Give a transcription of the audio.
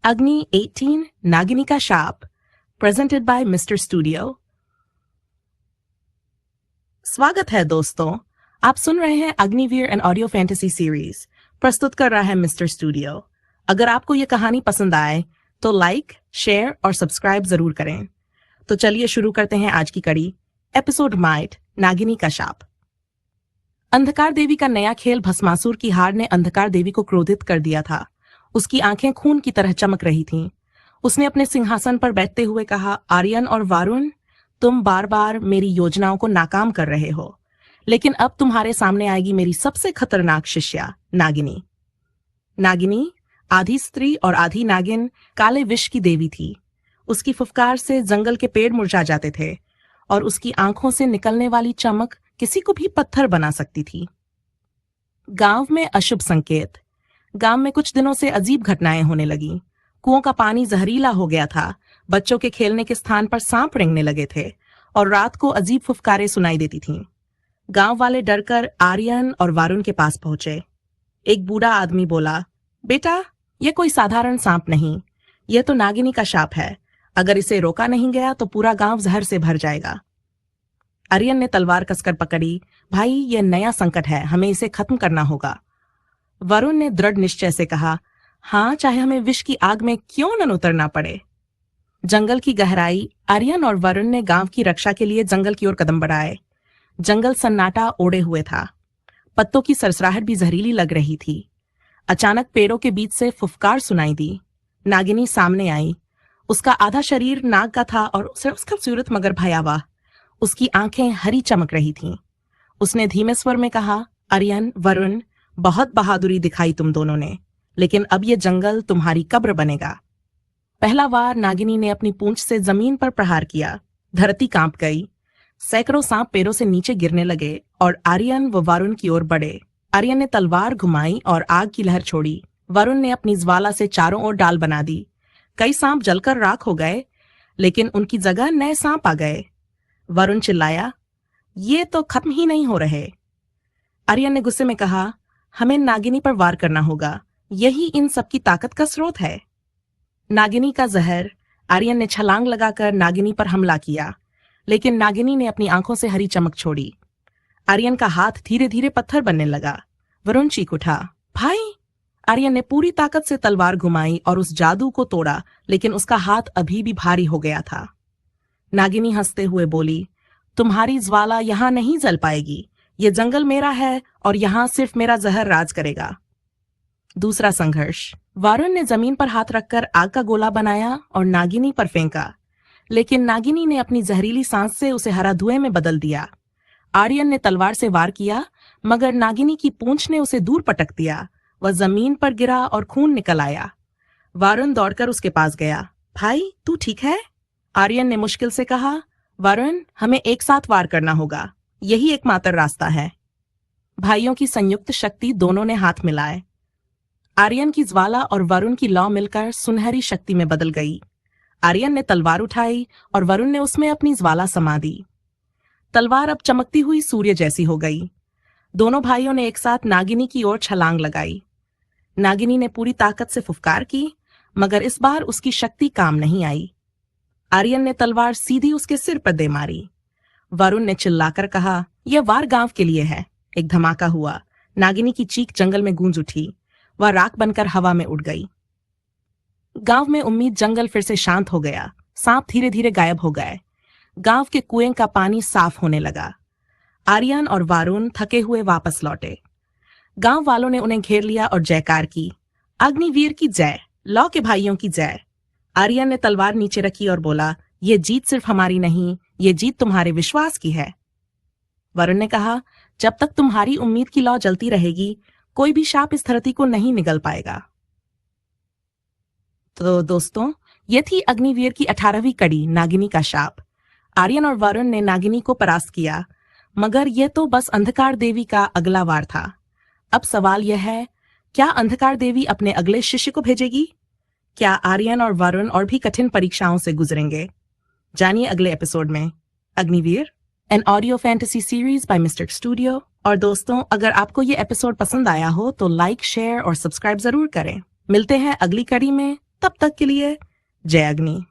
Agni 18 नागिनी का शाप presented by Mr. Studio। स्वागत है दोस्तों, आप सुन रहे हैं Agniveer an audio fantasy series प्रस्तुत कर रहा है मिस्टर स्टूडियो। अगर आपको ये कहानी पसंद आए तो लाइक, शेयर और सब्सक्राइब जरूर करें। तो चलिए शुरू करते हैं आज की कड़ी, एपिसोड माइट नागिनी का शाप। अंधकार देवी का नया खेल भस्मासुर की हार ने अंधकार देवी को क्रोधित कर दिया था। उसकी आंखें खून की तरह चमक रही थीं। उसने अपने सिंहासन पर बैठते हुए कहा, आर्यन और वारुण, तुम बार बार मेरी योजनाओं को नाकाम कर रहे हो, लेकिन अब तुम्हारे सामने आएगी मेरी सबसे खतरनाक शिष्या नागिनी। नागिनी आधी स्त्री और आधी नागिन काले विष की देवी थी। उसकी फुफकार से जंगल के पेड़ मुरझा जाते थे और उसकी आंखों से निकलने वाली चमक किसी को भी पत्थर बना सकती थी। गांव में अशुभ संकेत। गांव में कुछ दिनों से अजीब घटनाएं होने लगीं। कुओं का पानी जहरीला हो गया था, बच्चों के खेलने के स्थान पर सांप रेंगने लगे थे और रात को अजीब फुफकारें सुनाई देती थीं। गांव वाले डरकर आर्यन और वारुण के पास पहुंचे। एक बूढ़ा आदमी बोला, बेटा, यह कोई साधारण सांप नहीं, यह तो नागिनी का शाप है। अगर इसे रोका नहीं गया तो पूरा गांव जहर से भर जाएगा। आर्यन ने तलवार कसकर पकड़ी। भाई, यह नया संकट है, हमें इसे खत्म करना होगा। वरुण ने दृढ़ निश्चय से कहा, हाँ, चाहे हमें विष की आग में क्यों न उतरना पड़े। जंगल की गहराई। आर्यन और वरुण ने गांव की रक्षा के लिए जंगल की ओर कदम बढ़ाए। जंगल सन्नाटा ओढ़े हुए था। पत्तों की सरसराहट भी जहरीली लग रही थी। अचानक पेड़ों के बीच से फुफकार सुनाई दी। नागिनी सामने आई। उसका आधा शरीर नाग का था और उसका सूरत मगर भयावह। उसकी आंखें हरी चमक रही थीं। उसने धीमे स्वर में कहा, आर्यन, वरुण, बहुत बहादुरी दिखाई तुम दोनों ने, लेकिन अब ये जंगल तुम्हारी कब्र बनेगा। पहला वार नागिनी ने अपनी पूंछ से जमीन पर प्रहार किया। धरती कांप गई। सैकड़ों सांप पैरों से नीचे गिरने लगे और आर्यन व वरुण की ओर बढ़े। आर्यन ने तलवार घुमाई और आग की लहर छोड़ी। वरुण ने अपनी ज्वाला से चारों ओर डाल बना दी। कई सांप जलकर राख हो गए, लेकिन उनकी जगह नए सांप आ गए। वरुण चिल्लाया, ये तो खत्म ही नहीं हो रहे। आर्यन ने गुस्से में कहा, हमें नागिनी पर वार करना होगा, यही इन सबकी ताकत का स्रोत है। नागिनी का जहर। आर्यन ने छलांग लगाकर नागिनी पर हमला किया, लेकिन नागिनी ने अपनी आंखों से हरी चमक छोड़ी। आर्यन का हाथ धीरे धीरे पत्थर बनने लगा। वरुण चीख उठा, भाई। आर्यन ने पूरी ताकत से तलवार घुमाई और उस जादू को तोड़ा, लेकिन उसका हाथ अभी भी भारी हो गया था। नागिनी हंसते हुए बोली, तुम्हारी ज्वाला यहां नहीं जल पाएगी। ये जंगल मेरा है और यहां सिर्फ मेरा जहर राज करेगा। दूसरा संघर्ष। वारुण ने जमीन पर हाथ रखकर आग का गोला बनाया और नागिनी पर फेंका, लेकिन नागिनी ने अपनी जहरीली सांस से उसे हरा धुएं में बदल दिया। आर्यन ने तलवार से वार किया, मगर नागिनी की पूंछ ने उसे दूर पटक दिया। वह जमीन पर गिरा और खून निकल आया। वारुण दौड़कर उसके पास गया। भाई, तू ठीक है? आर्यन ने मुश्किल से कहा, वरुण, हमें एक साथ वार करना होगा, यही एकमात्र रास्ता है। भाइयों की संयुक्त शक्ति। दोनों ने हाथ मिलाए। आर्यन की ज्वाला और वरुण की लौ मिलकर सुनहरी शक्ति में बदल गई। आर्यन ने तलवार उठाई और वरुण ने उसमें अपनी ज्वाला समा दी। तलवार अब चमकती हुई सूर्य जैसी हो गई। दोनों भाइयों ने एक साथ नागिनी की ओर छलांग लगाई। नागिनी ने पूरी ताकत से फुफकार की, मगर इस बार उसकी शक्ति काम नहीं आई। आर्यन ने तलवार सीधी उसके सिर पर दे मारी। वरुण ने चिल्लाकर कहा, यह वार गांव के लिए है। एक धमाका हुआ। नागिनी की चीख जंगल में गूंज उठी। वह राख बनकर हवा में उड़ गई। गांव में उम्मीद जंगल फिर से शांत हो गया। सांप धीरे धीरे गायब हो गए। गांव के कुएं का पानी साफ होने लगा। आर्यन और वारुण थके हुए वापस लौटे। गांव वालों ने उन्हें घेर लिया और जयकार की, अग्निवीर की जय, लौ के भाइयों की जय। आर्यन ने तलवार नीचे रखी और बोला, यह जीत सिर्फ हमारी नहीं, ये जीत तुम्हारे विश्वास की है। वरुण ने कहा, जब तक तुम्हारी उम्मीद की लौ जलती रहेगी, कोई भी शाप इस धरती को नहीं निगल पाएगा। तो दोस्तों, ये थी अग्निवीर की 18वीं कड़ी, नागिनी का शाप। आर्यन और वरुण ने नागिनी को परास्त किया, मगर यह तो बस अंधकार देवी का अगला वार था। अब सवाल यह है, क्या अंधकार देवी अपने अगले शिष्य को भेजेगी? क्या आर्यन और वरुण और भी कठिन परीक्षाओं से गुजरेंगे? जानिए अगले एपिसोड में। Agniveer, an audio fantasy series by mister studio. और दोस्तों, अगर आपको ये एपिसोड पसंद आया हो तो लाइक, शेयर और सब्सक्राइब जरूर करें। मिलते हैं अगली कड़ी में। तब तक के लिए जय अग्नि।